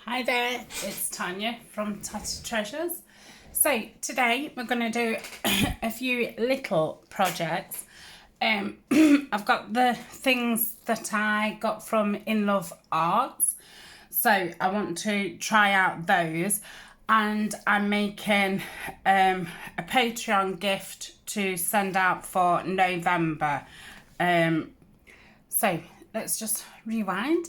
Hi there, it's Tania from Tatty Treasures. So today we're going to do a few little projects. I've got the things that I got from In Love Arts, so I want to try out those, and I'm making a Patreon gift to send out for November. So let's just rewind.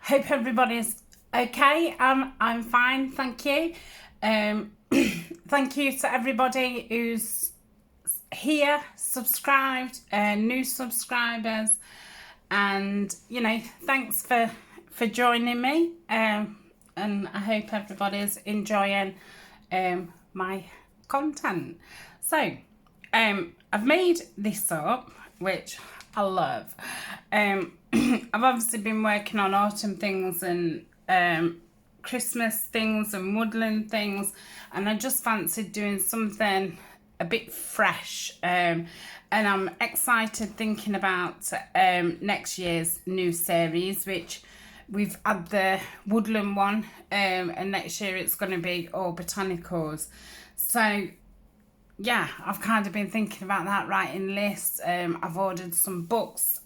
Hope everybody's okay. I'm fine, thank you. Thank you to everybody who's here, subscribed, new subscribers, and thanks for joining me. And I hope everybody's enjoying my content. So I've made this up, which I love. I've obviously been working on autumn things and Christmas things and woodland things, and I just fancied doing something a bit fresh, and I'm excited thinking about next year's new series, which we've had the woodland one, and next year it's going to be all botanicals. So yeah, I've kind of been thinking about that, writing lists. I've ordered some books,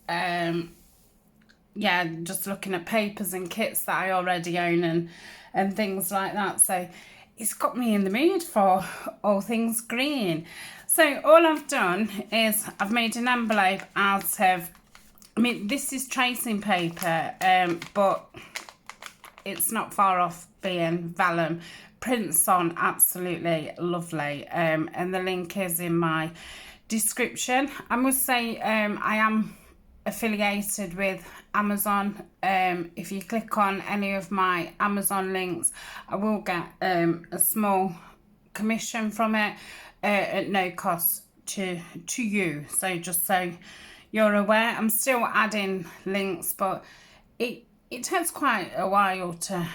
yeah, just looking at papers and kits that I already own and things like that. So it's got me in the mood for all things green. So all I've done is I've made an envelope out of, this is tracing paper, but it's not far off being vellum. Prints on absolutely lovely, and the link is in my description. I must say I am affiliated with Amazon. If you click on any of my Amazon links, I will get a small commission from it at no cost to you. So just so you're aware, I'm still adding links, but it takes quite a while to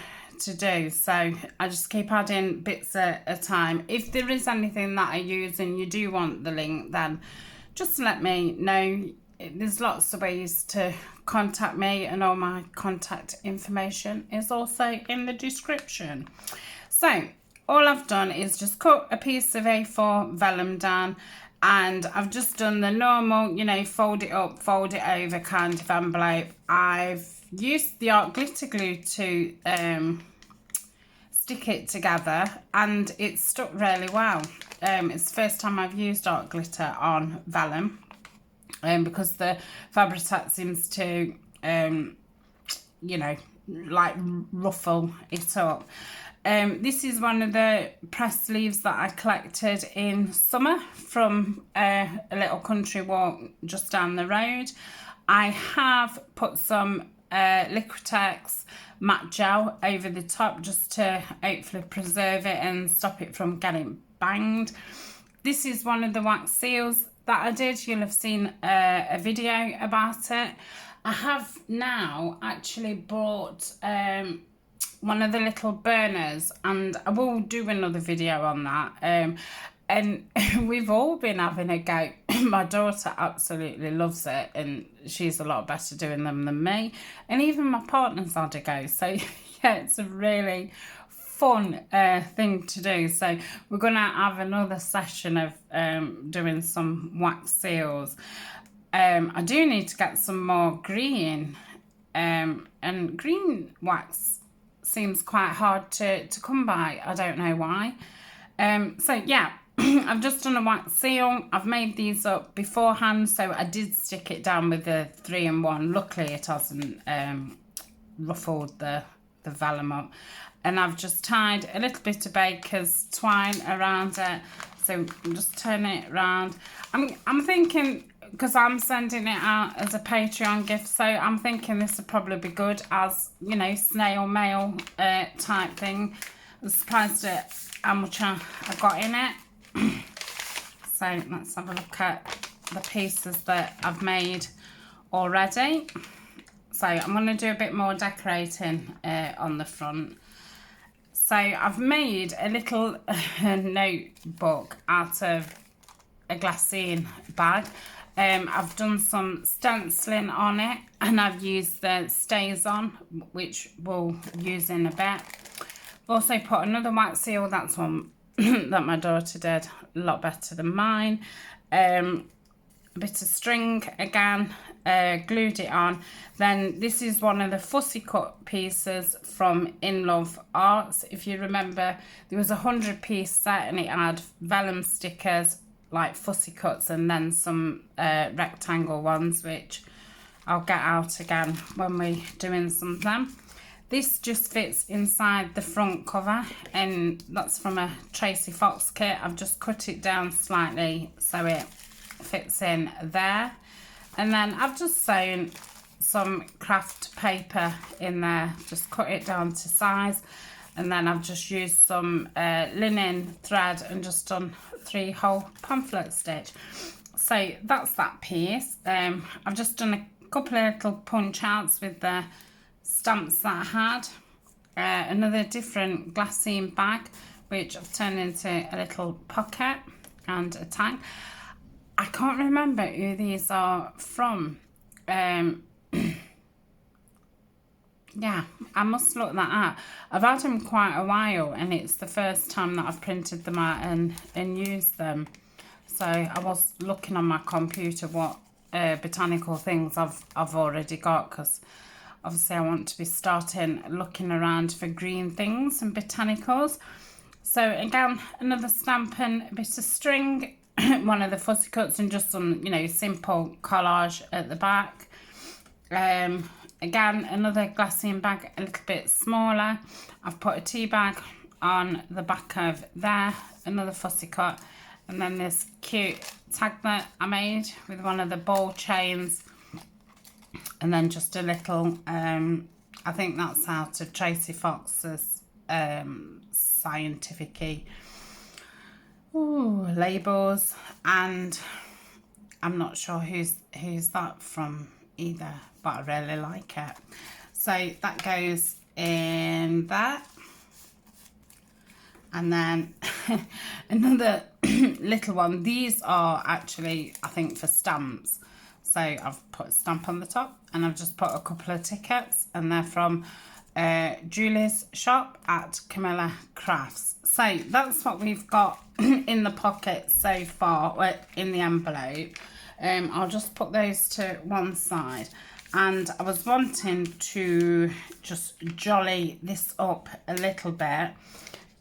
do, so I just keep adding bits at a time. If there is anything that I use and you do want the link, then just let me know. There's lots of ways to contact me, and all my contact information is also in the description. So all I've done is just cut a piece of A4 vellum down, and I've just done the normal, fold it up, fold it over kind of envelope. I've used the art glitter glue to stick it together, and it stuck really well. It's the first time I've used art glitter on vellum, because the Fabri-Tac seems to like ruffle it up. This is one of the pressed leaves that I collected in summer from a little country walk just down the road. I have put some Liquitex matte gel over the top just to hopefully preserve it and stop it from getting banged. This is one of the wax seals that I did. You'll have seen a video about it. I have now actually bought one of the little burners, and I will do another video on that. And we've all been having a go. My daughter absolutely loves it, and she's a lot better doing them than me. And even my partner's had a go. So yeah, it's a really fun thing to do. So we're going to have another session of doing some wax seals. I do need to get some more green, and green wax seems quite hard to come by. I don't know why. So yeah, I've just done a wax seal. I've made these up beforehand, so I did stick it down with the 3-in-1. Luckily it hasn't ruffled the vellum up, and I've just tied a little bit of baker's twine around it. So I'm just turning it around. I'm thinking, because I'm sending it out as a Patreon gift, so I'm thinking this would probably be good as, snail mail type thing. I'm surprised at how much I got in it. So let's have a look at the pieces that I've made already. So I'm going to do a bit more decorating on the front. So I've made a little notebook out of a glassine bag. I've done some stenciling on it, and I've used the Stays On, which we'll use in a bit. I've also put another wax seal. That's one that my daughter did a lot better than mine. A bit of string again, glued it on. Then this is one of the fussy cut pieces from In Love Arts. If you remember, there was a 100-piece set and it had vellum stickers, like fussy cuts, and then some rectangle ones, which I'll get out again when we're doing some of them. This just fits inside the front cover, and that's from a Tracy Fox kit. I've just cut it down slightly so it fits in there. And then I've just sewn some craft paper in there, just cut it down to size. And then I've just used some linen thread and just done 3 whole pamphlet stitch. So that's that piece. I've just done a couple of little punch outs with the stamps that I had. Another different glassine bag, which I've turned into a little pocket and a tag. I can't remember who these are from. Yeah, I must look that up. I've had them quite a while, and it's the first time that I've printed them out and used them. So I was looking on my computer what botanical things I've already got, because obviously I want to be starting looking around for green things and botanicals. So again, another stamp and a bit of string, one of the fussy cuts, and just some, you know, simple collage at the back. Again, another glassine bag, a little bit smaller. I've put a tea bag on the back of there, another fussy cut, and then this cute tag that I made with one of the ball chains, and then just a little, I think that's out of Tracy Fox's scientific-y labels, and I'm not sure who's that from either, but I really like it. So that goes in there. And then another little one. These are actually, I think, for stamps. So I've put a stamp on the top, and I've just put a couple of tickets, and they're from Julie's shop at Camilla Crafts. So that's what we've got in the pocket so far, in the envelope. I'll just put those to one side, and I was wanting to just jolly this up a little bit.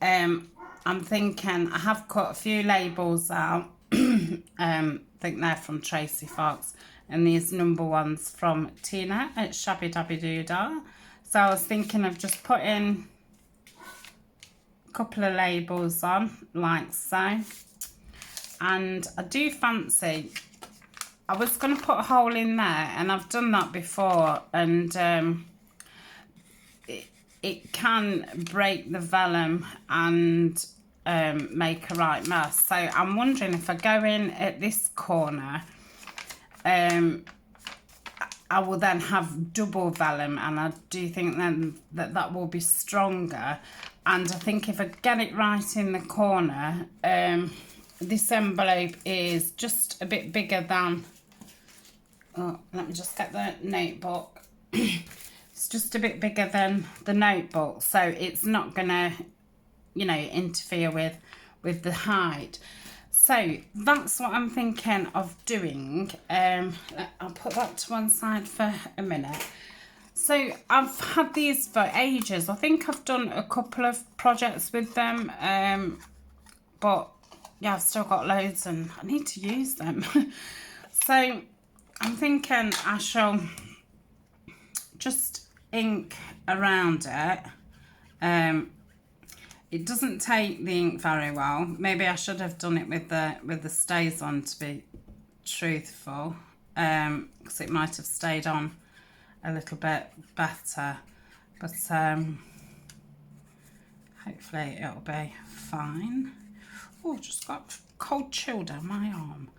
I'm thinking, I have cut a few labels out. I think they're from Tracy Fox, and these number ones from Tina at Shabby Dabby Doodah. So I was thinking of just putting a couple of labels on, like so. And I do fancy, I was going to put a hole in there, and I've done that before, and it can break the vellum and make a right mess. So I'm wondering if I go in at this corner, I will then have double vellum, and I do think then that will be stronger. And I think if I get it right in the corner, this envelope is just a bit bigger than, oh, let me just get the notebook. It's just a bit bigger than the notebook, so it's not gonna, you know, interfere with the height. So that's what I'm thinking of doing. I'll put that to one side for a minute. So I've had these for ages. I think I've done a couple of projects with them, but yeah, I've still got loads and I need to use them. So I'm thinking I shall just ink around it. It doesn't take the ink very well. Maybe I should have done it with the Stays On, to be truthful, because it might have stayed on a little bit better, but hopefully it'll be fine. Oh, just got cold chill down my arm.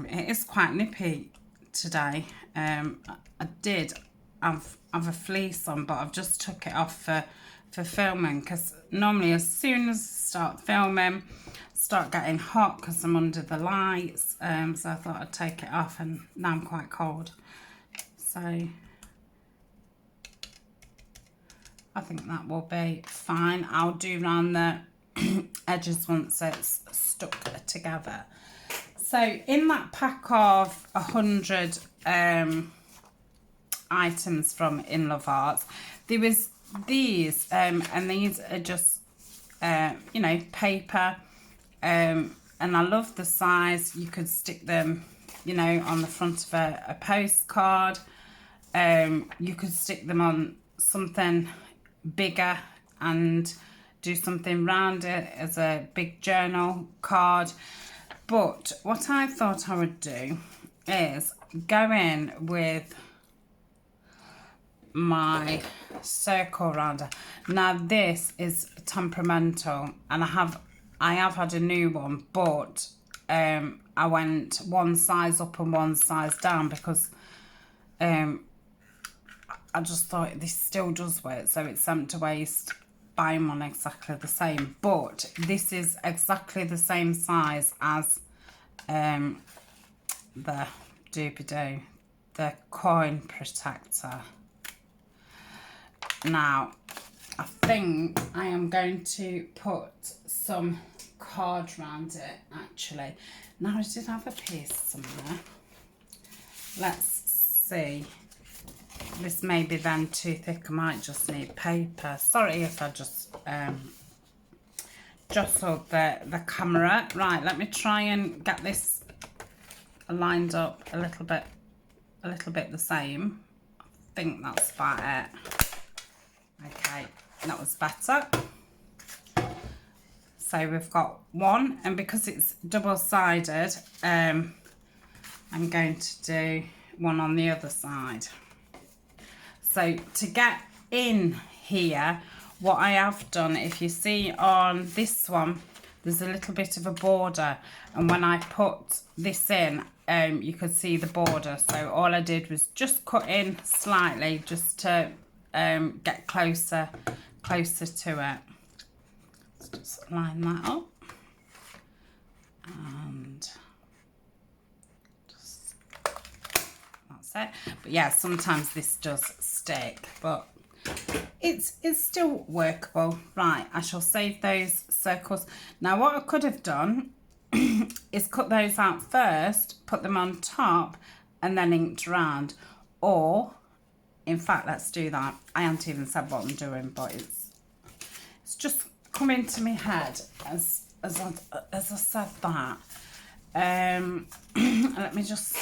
It is quite nippy today. I did have a fleece on, but I've just took it off for filming, because normally as soon as I start filming, start getting hot because I'm under the lights, so I thought I'd take it off, and now I'm quite cold, so I think that will be fine. I'll do around the edges once it's stuck together. So in that pack of 100 items from In Love Arts, there was these, and these are just you know, paper, and I love the size. You could stick them, you know, on the front of a postcard. You could stick them on something bigger and do something round it as a big journal card. But what I thought I would do is go in with my circle rounder. Now this is temperamental, and I have had a new one, but I went one size up and one size down because I just thought this still does work, so it's empty waste buying one exactly the same. But this is exactly the same size as the doobie-doo, the coin protector. Now I think I am going to put some card round it actually. Now I did have a piece somewhere. Let's see. This may be then too thick. I might just need paper. Sorry if I just jostled the camera. Right, let me try and get this lined up a little bit the same. I think that's about it. Okay, that was better. So we've got one, and because it's double-sided, I'm going to do one on the other side. So to get in here, what I have done, if you see on this one, there's a little bit of a border, and when I put this in, you could see the border. So all I did was just cut in slightly just to get closer to it. Let's just line that up, and just, that's it. But yeah, sometimes this does stick, but it's still workable. Right, I shall save those circles. Now what I could have done is cut those out first, put them on top, and then inked around. Or, in fact, let's do that. I haven't even said what I'm doing, but it's just come into my head as I said that. Let me just,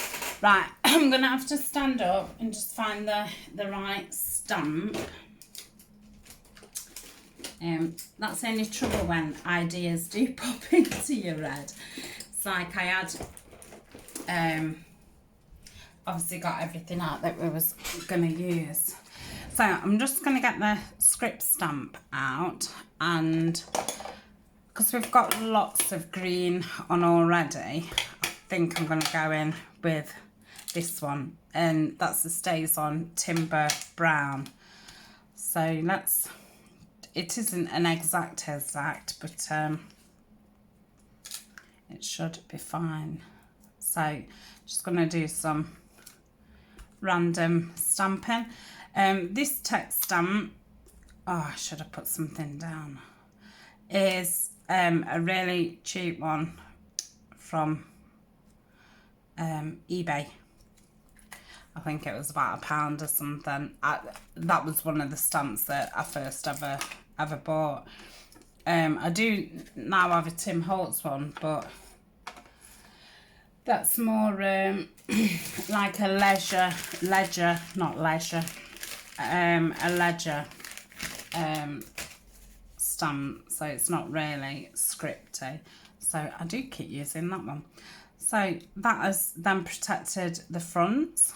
right, I'm gonna have to stand up and just find the right stamp. That's the only trouble when ideas do pop into your head. It's like I had obviously got everything out that we was gonna use. So I'm just gonna get the script stamp out, and because we've got lots of green on already, I think I'm gonna go in with this one, and that's the Stays On Timber Brown. So let's, it isn't an exact, but it should be fine. So just gonna do some random stamping. This text stamp, oh, I should have put something down, is a really cheap one from eBay. I think it was about £1 or something. That was one of the stamps that I first ever bought. I do now have a Tim Holtz one, but that's more like a ledger stamp, so it's not really scripty. So I do keep using that one. So that has then protected the fronts,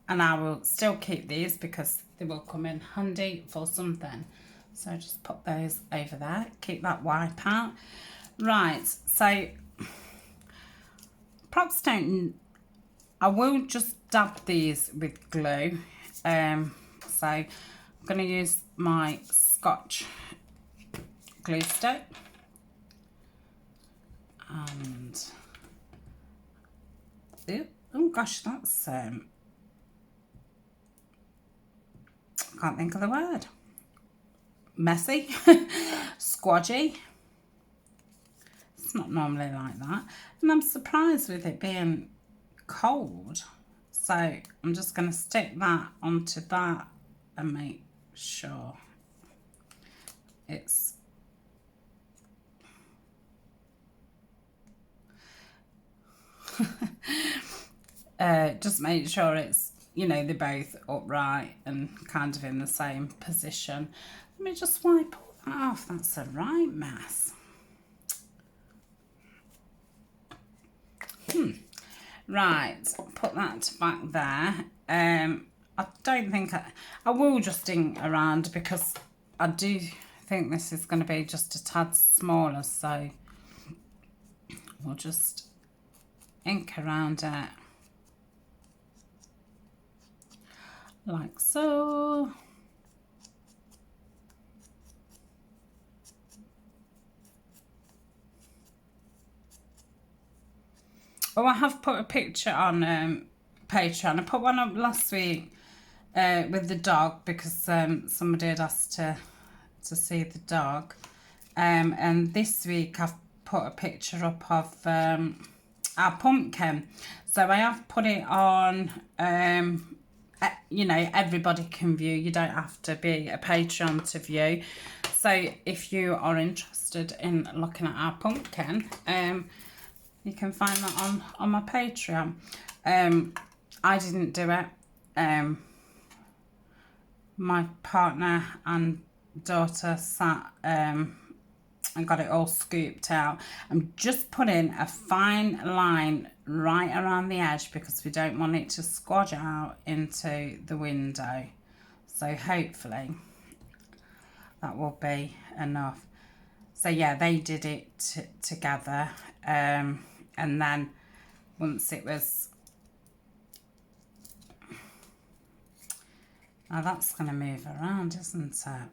and I will still keep these because they will come in handy for something. So just put those over there, keep that wipe out. Right, so perhaps don't, I will just dab these with glue. So I'm going to use my Scotch glue stick, And oh gosh, that's can't think of the word. Messy, squodgy. It's not normally like that, and I'm surprised with it being cold. So I'm just going to stick that onto that and make sure it's just make sure it's, you know, they're both upright and kind of in the same position. Let me just wipe all that off. That's a right mess. Right, put that back there. I don't think I will just ink around, because I do think this is going to be just a tad smaller, so we'll just ink around it like so. Oh, I have put a picture on Patreon. I put one up last week with the dog, because somebody had asked to see the dog. And this week I've put a picture up of our pumpkin. So I have put it on, you know, everybody can view. You don't have to be a Patreon to view. So if you are interested in looking at our pumpkin, you can find that on my Patreon. I didn't do it. My partner and daughter sat and got it all scooped out. I'm just putting a fine line right around the edge, because we don't want it to squodge out into the window. So hopefully that will be enough. So yeah, they did it together. And then once it was, now that's going to move around, isn't it?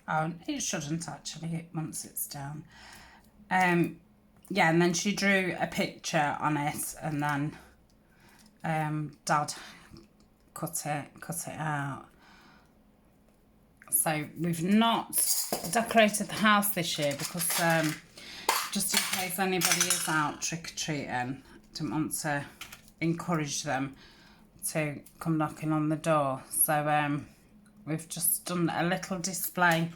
Oh, it shouldn't actually, once it's down. Yeah, and then she drew a picture on it, and then Dad cut it out. So we've not decorated the house this year, because just in case anybody is out trick-or-treating, didn't want to encourage them to come knocking on the door. So we've just done a little display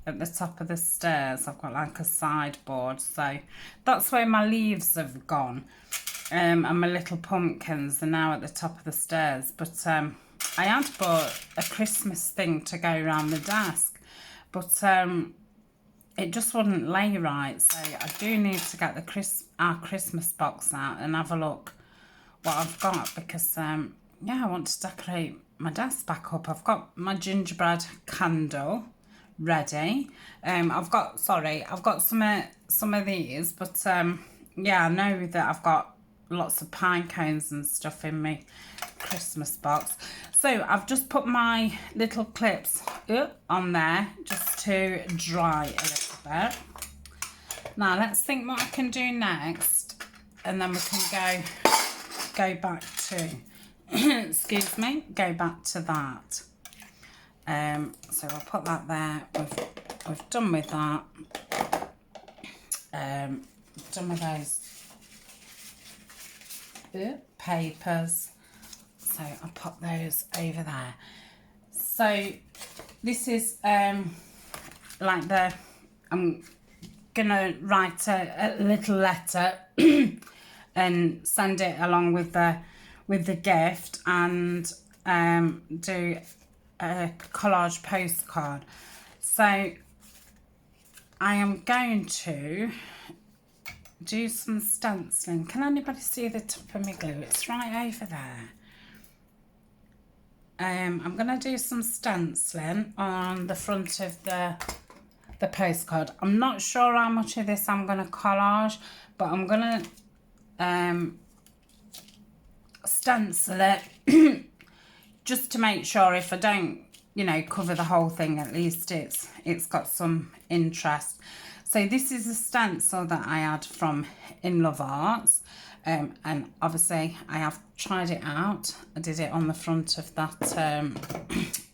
at the top of the stairs. I've got like a sideboard, so that's where my leaves have gone, and my little pumpkins are now at the top of the stairs. But I had bought a Christmas thing to go around the desk, but it just wouldn't lay right. So I do need to get our Christmas box out and have a look what I've got, because yeah, I want to decorate my desk back up. I've got my gingerbread candle ready. I've got some of these, but yeah, I know that I've got lots of pine cones and stuff in my Christmas box. So I've just put my little clips on there just to dry a little bit. Now let's think what I can do next, and then we can go back to excuse me, go back to that. So I'll put that there. We've done with that. Done with those papers. So I'll put those over there. So this is like I'm gonna write a little letter and send it along with the gift, and do a collage postcard. So I am going to do some stenciling. Can anybody see the top of my glue? It's right over there. I'm going to do some stenciling on the front of the postcard. I'm not sure how much of this I'm going to collage, but I'm going to stencil it just to make sure, if I don't, you know, cover the whole thing, at least it's got some interest. So this is a stencil that I had from In Love Arts, and obviously I have tried it out. I did it on the front of that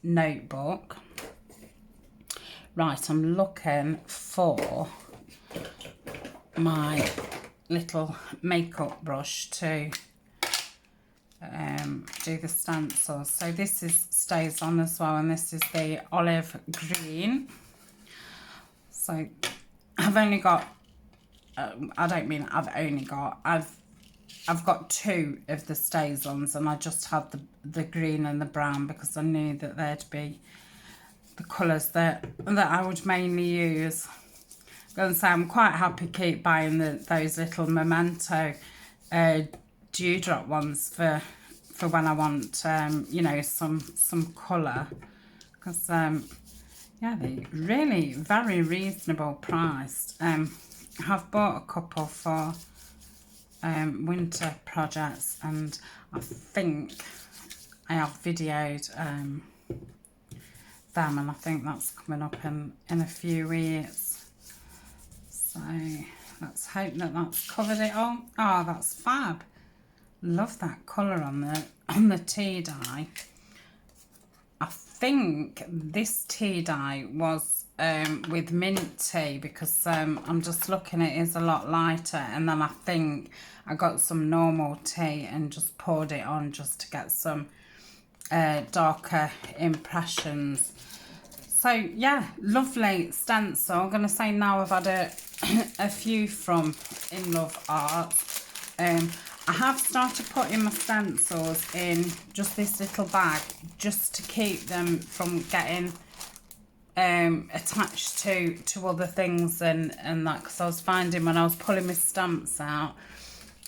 notebook. Right, I'm looking for my little makeup brush to do the stencils. So this is stays on as well, and this is the olive green. So I've only got, I don't mean I've only got, I've got 2 of the stays-ons, and I just had the green and the brown because I knew that they'd be the colours that I would mainly use. I'm going to say I'm quite happy keep buying those little memento dewdrop ones for when I want you know, some colour, because yeah, they're really very reasonable priced. I've bought a couple for winter projects, and I think I have videoed them, and I think that's coming up in a few weeks. So let's hope that that's covered it all. Oh, that's fab. Love that colour on the tea dye. I think this tea dye was with mint tea, because I'm just looking, it is a lot lighter, and then I think I got some normal tea and just poured it on just to get some darker impressions. So yeah, lovely stencil. I'm going to say now I've had a few from In Love Arts. I have started putting my stencils in just this little bag, just to keep them from getting attached to other things and that, because I was finding when I was pulling my stamps out,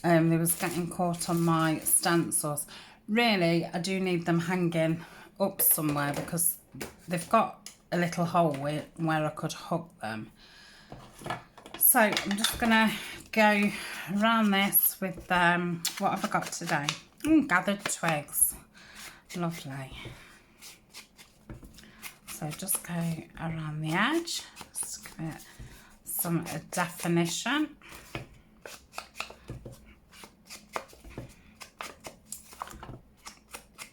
they was getting caught on my stencils. Really, I do need them hanging up somewhere, because they've got a little hole where I could hook them. So I'm just gonna go around this with what have I got today? Gathered twigs. Lovely. So just go around the edge, just give it some definition.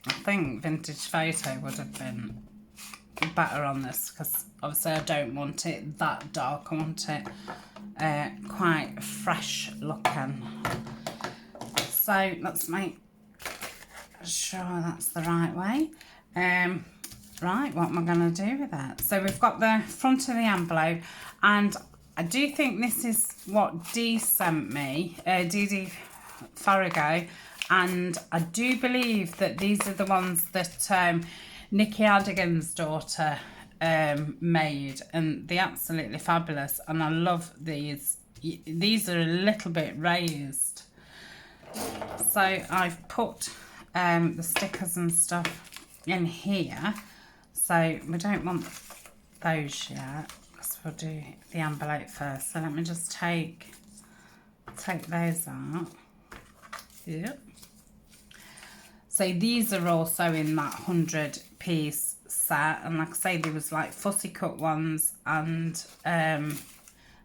I think Vintage Photo would have been better on this, because obviously I don't want it that dark. I want it quite fresh looking. So let's make sure that's the right way. Right, what am I going to do with that? So we've got the front of the envelope, and I do think this is what Dee sent me, Dee Farrago, and I do believe that these are the ones that Nikki Adigan's daughter made, and they're absolutely fabulous, and I love these. These are a little bit raised, so I've put the stickers and stuff in here. So we don't want those yet, because we'll do the envelope first. So let me just take those out. Yep. So these are also in that 100-piece set, and like I say, there was like fussy cut ones and the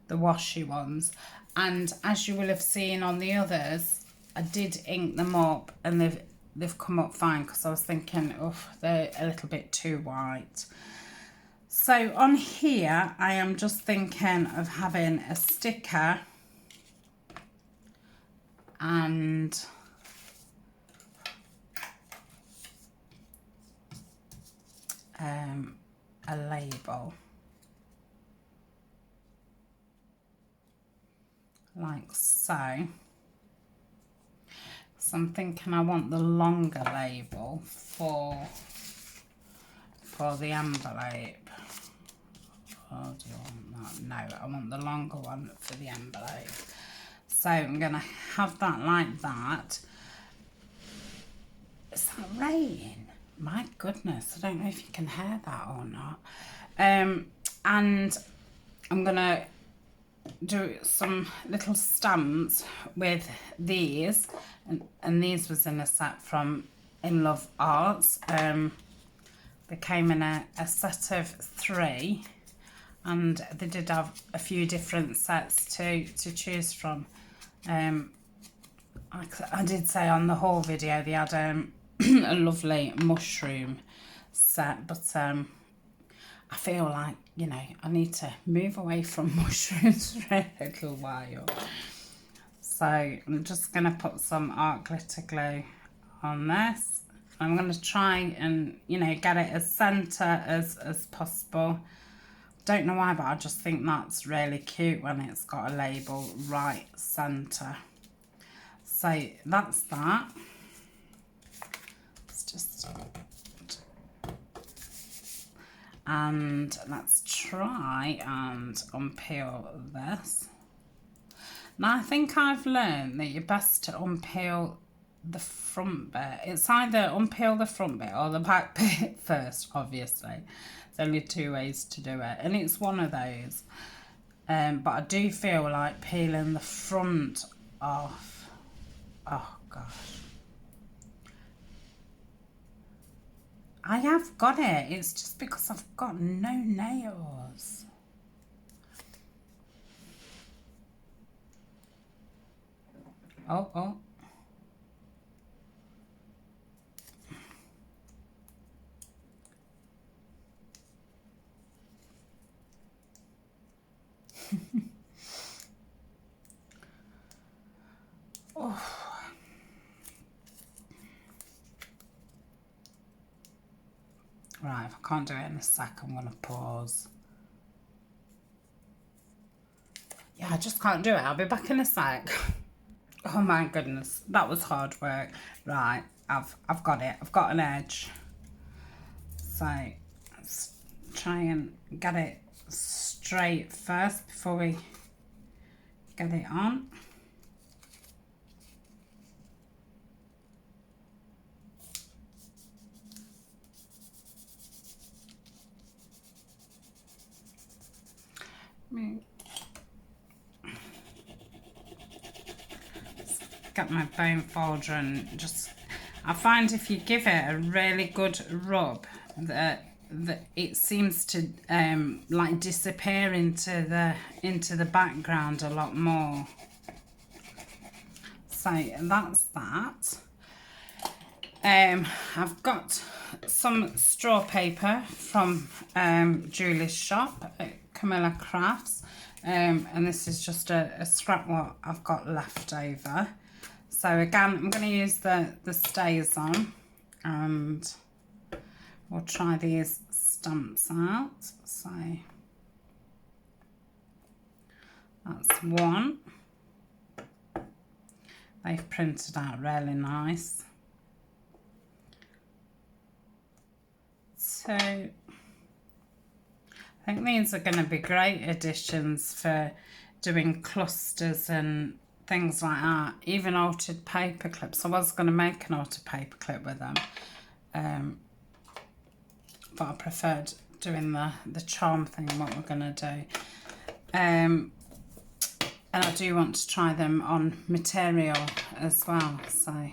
washi ones, and as you will have seen on the others, I did ink them up, and they've come up fine, because I was thinking, oh, they're a little bit too white. So on here, I am just thinking of having a sticker and a label, like so. So I'm thinking I want the longer label for the envelope. Oh, do you want that? No, I want the longer one for the envelope. So I'm going to have that like that. Is that rain? My goodness, I don't know if you can hear that or not. And I'm going to do some little stamps with these, and these was in a set from In Love Arts. They came in a set of 3, and they did have a few different sets to choose from. I did say on the whole video they had a lovely mushroom set, but I feel like, you know, I need to move away from mushrooms for a little while. So I'm just going to put some art glitter glue on this. I'm going to try and, you know, get it as centre as possible. Don't know why, but I just think that's really cute when it's got a label right centre. So that's that. Let's just... And let's try and unpeel this. Now I think I've learned that you're best to unpeel the front bit. It's either unpeel the front bit or the back bit first, obviously. There's only two ways to do it, and it's one of those. But I do feel like peeling the front off. Oh gosh. I have got it. It's just because I've got no nails. Oh. Oh. Right, if I can't do it in a sec, I'm going to pause. Yeah, I just can't do it. I'll be back in a sec. Oh my goodness, that was hard work. Right, I've got it. I've got an edge. So let's try and get it straight first before we get it on. Get my bone folder and just, I find if you give it a really good rub that it seems to like disappear into the background a lot more. So that's that. I've got some straw paper from Julie's shop at Camilla Crafts, and this is just a scrap what I've got left over. So again, I'm going to use the stays on, and we'll try these stamps out. So that's one. They've printed out really nice. So I think these are going to be great additions for doing clusters and things like that, even altered paper clips. I was going to make an altered paper clip with them, but I preferred doing the charm thing, what we're going to do. And I do want to try them on material as well, so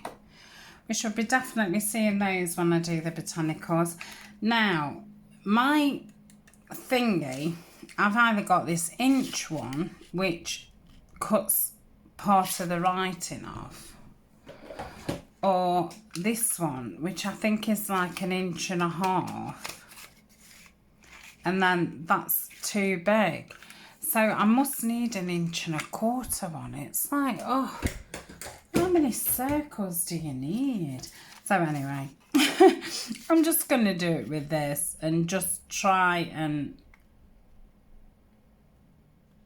we should be definitely seeing those when I do the botanicals. Now, my thingy, I've either got this inch one, which cuts part of the writing off, or this one, which I think is like 1.5 inches, and then that's too big. So I must need 1.25 inches one. It's like, oh, how many circles do you need? So anyway, I'm just going to do it with this and just try and,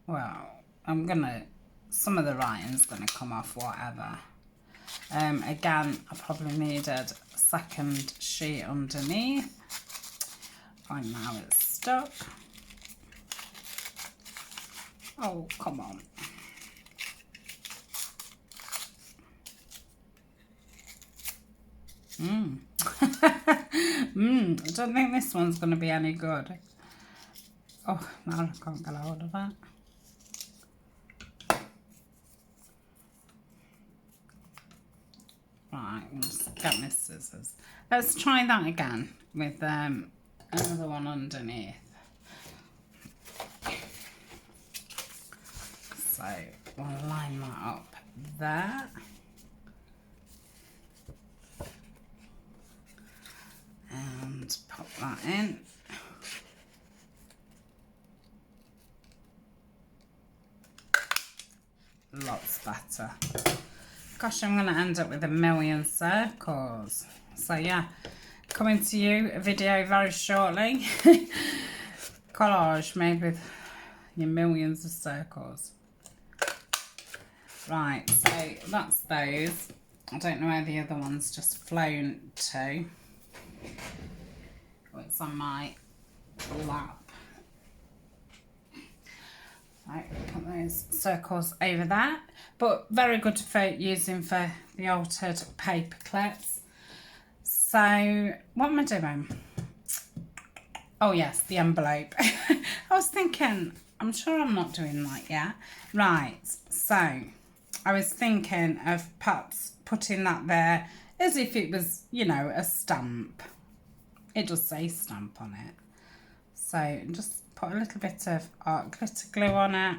well, some of the writing's going to come off, whatever. Again, I probably needed a second sheet underneath. Right now it's stuck. Oh, come on. I don't think this one's going to be any good. Oh, now I can't get hold of that. Right, let's get my scissors. Let's try that again with another one underneath. So we'll line that up there. And pop that in. Lots better. Gosh, I'm going to end up with a million circles. So yeah, coming to you a video very shortly. Collage made with your millions of circles. Right, so that's those. I don't know where the other one's just flown to. Oh, it's on my lap. Right, put those circles over there. But very good for using for the altered paper clips. So, what am I doing? Oh yes, the envelope. I was thinking, I'm sure I'm not doing that yet. Right, so I was thinking of perhaps putting that there as if it was, you know, a stamp. It does say stamp on it. So just put a little bit of art glitter glue on it.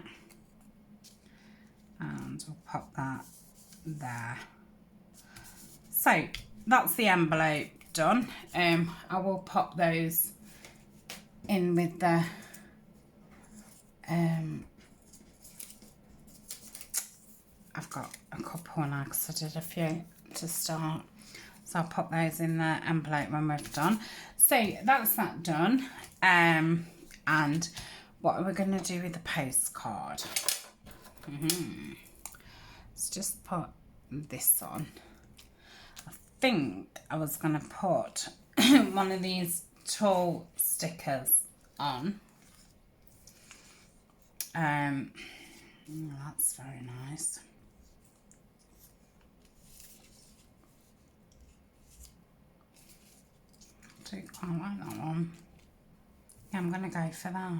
And we'll pop that there. So that's the envelope done. I will pop those in with the I've got a couple now because I did a few to start, so I'll pop those in the envelope when we're done. So that's that done. And what are we going to do with the postcard? Let's just put this on. I think I was going to put one of these tall stickers on. That's very nice. I do quite like that one. Yeah, I'm going to go for that.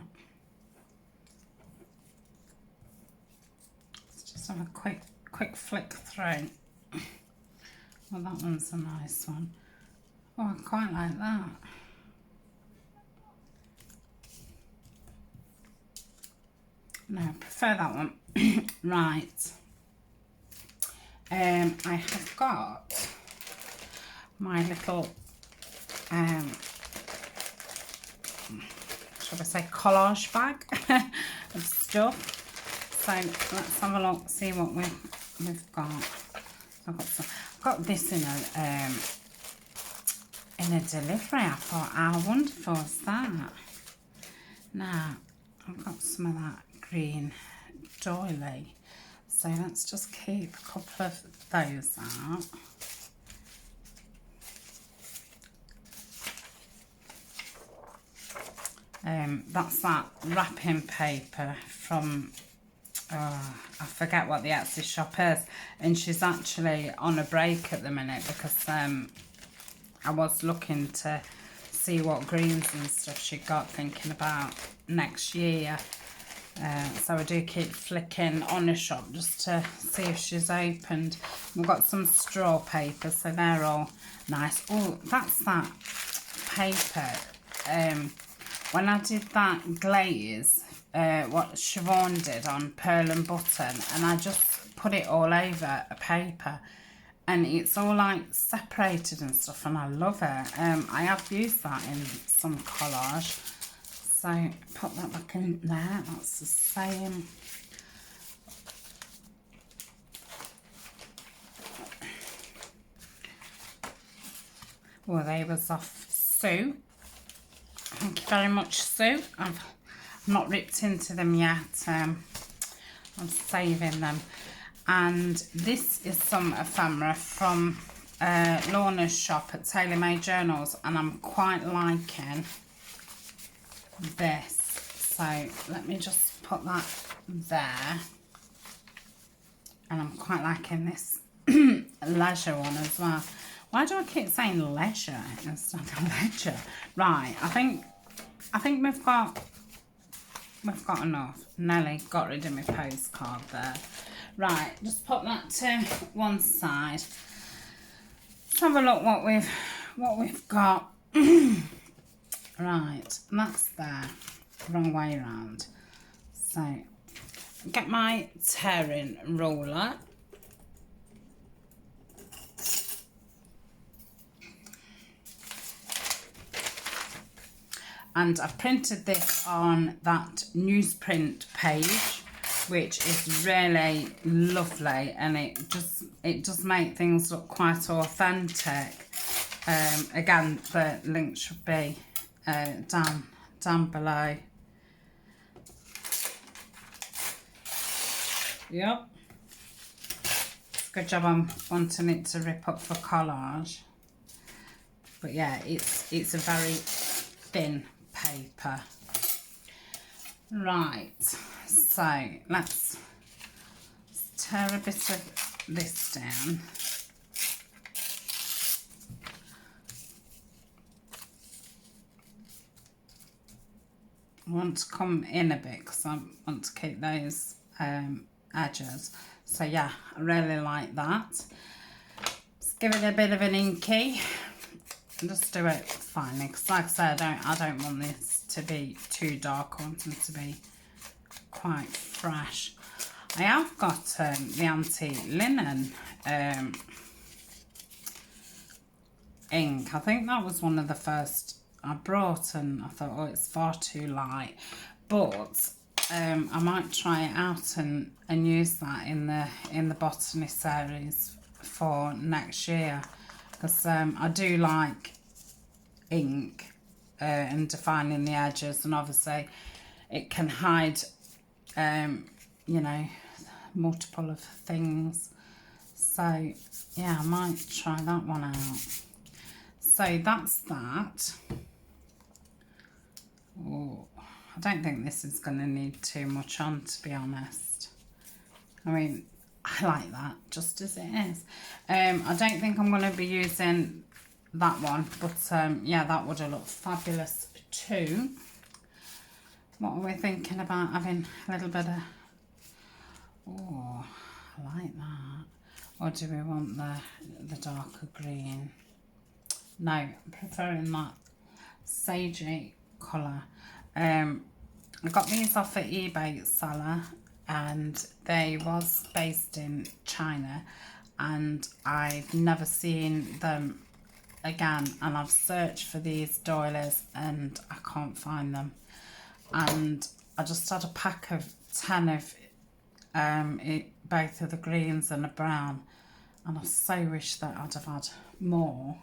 Let's just have a quick flick through. Well, that one's a nice one. Oh, I quite like that. No, I prefer that one. Right. I have got my little, should I say, collage bag of stuff. So let's have a look, see what we've got. So I've got this in a delivery. I thought, how wonderful is that? Now I've got some of that green doily, so let's just keep a couple of those out. That's that wrapping paper from, I forget what the Etsy shop is, and she's actually on a break at the minute because I was looking to see what greens and stuff she got, thinking about next year. So I do keep flicking on a shop just to see if she's opened. We've got some straw paper, so they're all nice. Oh, that's that paper. When I did that glaze, what Siobhan did on Pearl and Button, and I just put it all over a paper, and it's all like separated and stuff, and I love it. I have used that in some collage. So pop that back in there. That's the same. Well, they was off Sue. Thank you very much, Sue. I've not ripped into them yet. I'm saving them. And this is some ephemera from Lorna's shop at Tailor Made Journals, and I'm quite liking this. So let me just put that there. And I'm quite liking this leisure one as well. Why do I keep saying leisure instead of ledger? Right, I think we've got enough. Nelly got rid of my postcard there. Right, just put that to one side. Let's have a look what we've got. Right, and that's there. Wrong way around. So get my tearing roller. And I've printed this on that newsprint page, which is really lovely, and it does make things look quite authentic. Again, the link should be down below. Yep. It's a good job I'm wanting it to rip up for collage. But yeah, it's a very thin paper. Right, so let's tear a bit of this down. I want to come in a bit because I want to keep those edges. So yeah, I really like that. Let's give it a bit of an inky. Just do it finely, because like I said, I don't want this to be too dark. I want it to be quite fresh. I have got the anti-linen ink. I think that was one of the first I brought, and I thought, oh, it's far too light. But I might try it out and use that in the botany series for next year. Because I do like ink and defining the edges, and obviously it can hide you know, multiple of things. So yeah, I might try that one out. So that's that. Oh, I don't think this is going to need too much on, to be honest. I mean, I like that just as it is. I don't think I'm going to be using that one, but yeah, that would have looked fabulous too. What are we thinking about having a little bit of... Oh, I like that. Or do we want the darker green? No, I'm preferring that sagey colour. I got these off at eBay seller, and they was based in China, and I've never seen them again, and I've searched for these doilies and I can't find them. And I just had a pack of 10 of both of the greens and a brown, and I so wish that I'd have had more.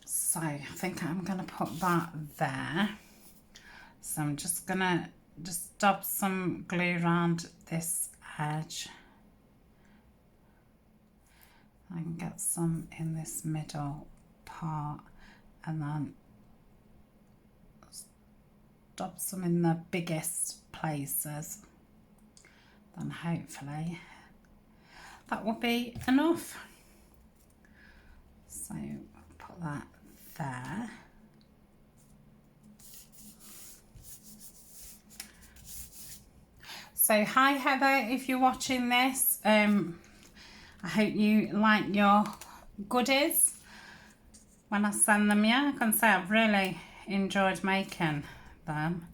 So I think I'm going to put that there. So I'm just going to dab some glue around this edge. I can get some in this middle part, and then dab some in the biggest places. Then hopefully that will be enough. So put that there. So hi Heather, if you're watching this, I hope you like your goodies when I send them. Yeah, I can say I've really enjoyed making them.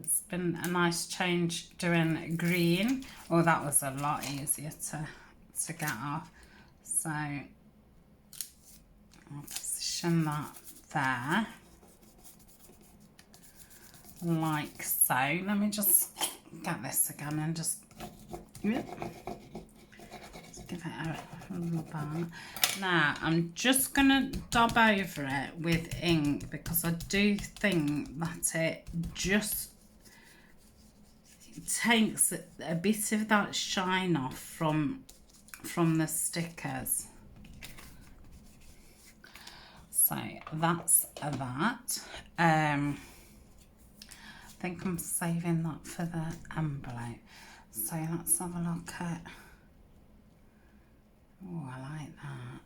It's been a nice change doing green. Oh, that was a lot easier to get off. So I'll position that there, like so. Let me just get this again and just give it a little bang. Now I'm just gonna dab over it with ink, because I do think that it just takes a bit of that shine off from the stickers. So that's that. I think I'm saving that for the envelope. So let's have a look at... Oh, I like that.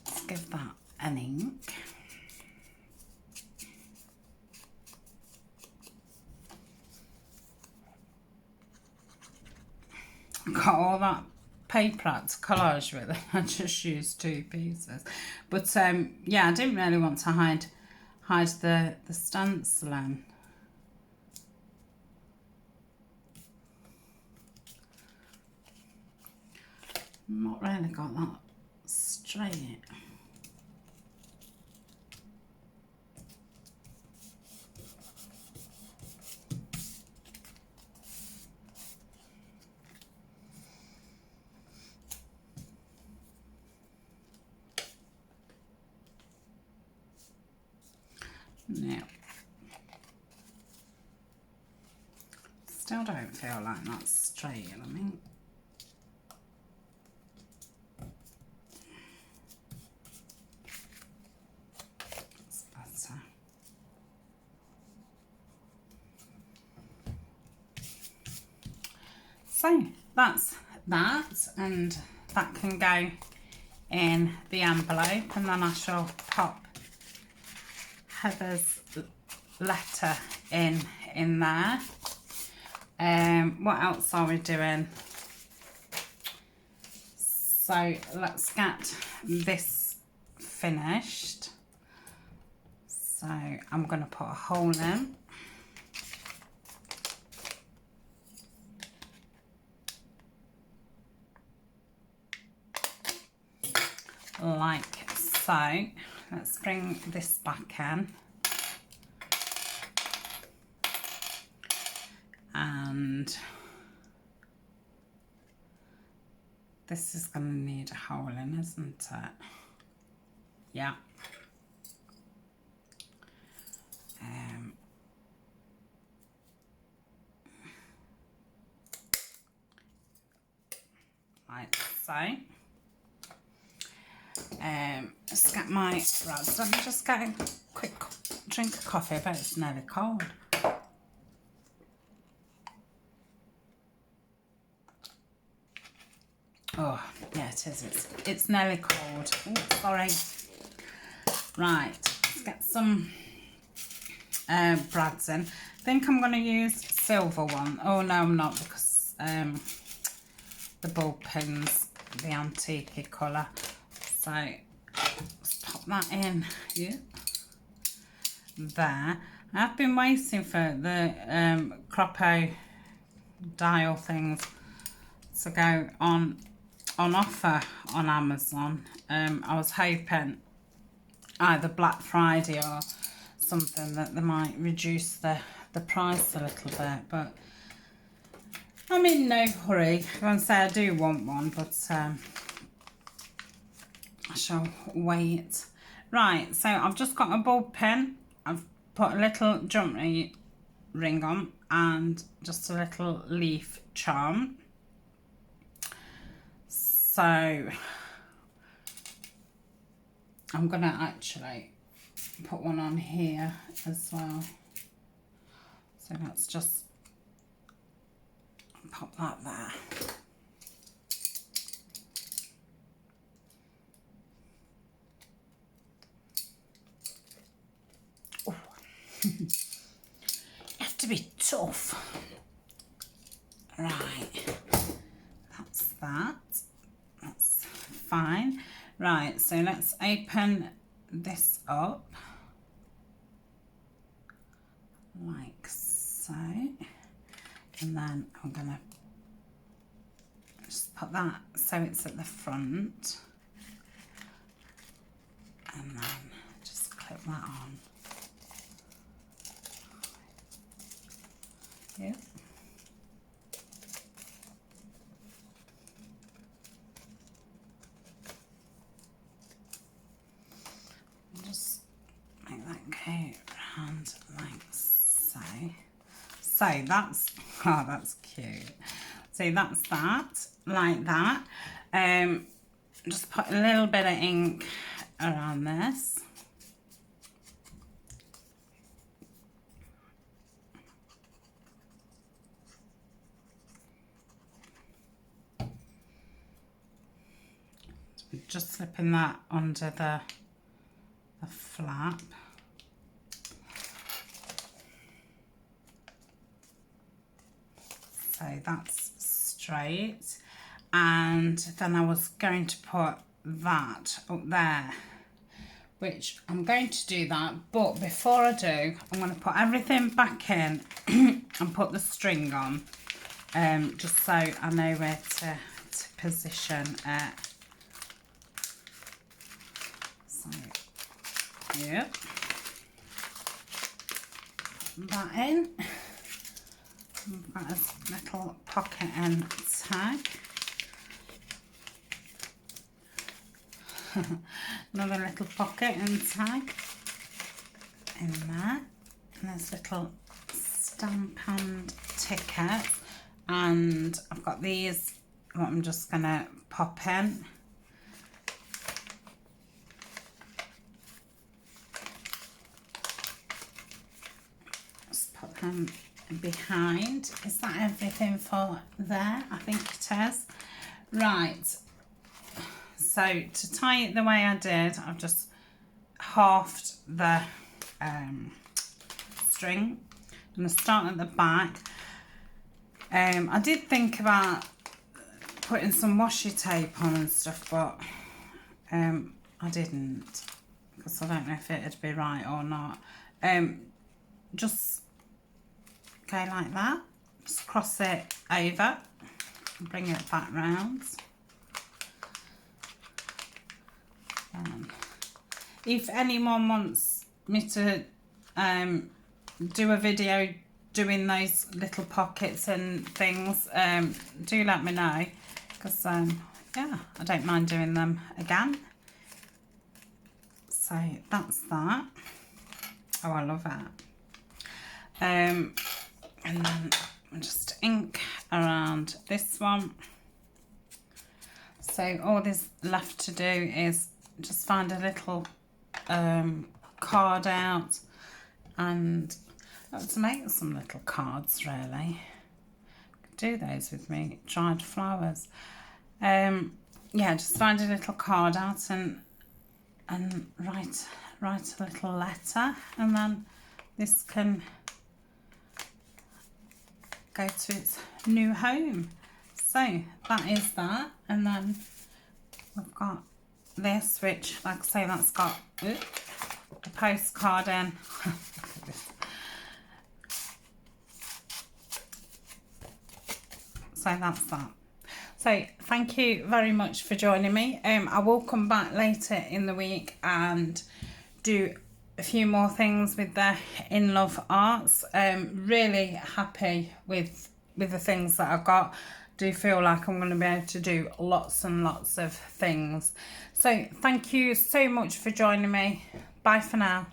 Let's give that an ink. Got all that paper out to collage with it. I just used 2 pieces. But yeah, I didn't really want to hide the stenciling. Not really got that straight. No. Still don't feel like that's straight, I mean. It's better. So that's that, and that can go in the envelope, and then I shall pop Heather's letter in there. What else are we doing? So let's get this finished. So I'm going to put a hole in. Like so. Let's bring this back in. And this is going to need a hole in, isn't it? Yeah. Like so. Just get my rods. Let me just get a quick drink of coffee. I bet it's nearly cold. Oh, yeah, it is. It's nearly cold. Oh, sorry. Right, let's get some brads in. I think I'm going to use silver one. Oh, no, I'm not, because the ball pin's the antique colour. So, let's pop that in. Yeah. There. I've been waiting for the Croppo dial things to go on offer on Amazon. I was hoping either Black Friday or something that they might reduce the price a little bit, but I'm in no hurry. I'm going to say I do want one, but I shall wait. Right, so I've just got a ball pen. I've put a little jump ring on and just a little leaf charm. So I'm going to actually put one on here as well. So let's just pop that there. Oh. You have to be tough. Right, that's that. That's fine. Right, so let's open this up like so, and then I'm gonna just put that so it's at the front, and then just clip that on. Yep. Just make that go around like so. So that's, oh, that's cute. So that's that, like that. Just put a little bit of ink around this. Just slipping that under the flap. So that's straight, and then I was going to put that up there, which I'm going to do that, but before I do, I'm going to put everything back in and put the string on, just so I know where to position it. So, yeah, put that in. We've got a little pocket and tag. Another little pocket and tag in there. And there's little stamp and tickets. And I've got these, what I'm just going to pop in. Just put them behind. Is that everything for there? I think it is. Right. So to tie it the way I did, I've just halved the string. I'm going to start at the back. I did think about putting some washi tape on and stuff, but I didn't, because I don't know if it'd be right or not. Just go like that, just cross it over and bring it back round. If anyone wants me to do a video doing those little pockets and things, do let me know, because yeah, I don't mind doing them again. So that's that. Oh, I love that. And then just ink around this one. So all there's left to do is just find a little card out, and to make some little cards really. Do those with me dried flowers. Yeah, just find a little card out and write a little letter, and then this can go to its new home. So that is that, and then we've got this, which, like I say, that's got the postcard in. So that's that. So thank you very much for joining me. I will come back later in the week and do a few more things with the In Love Arts. Really happy with the things that I've got. Do feel like I'm going to be able to do lots and lots of things. So thank you so much for joining me. Bye for now.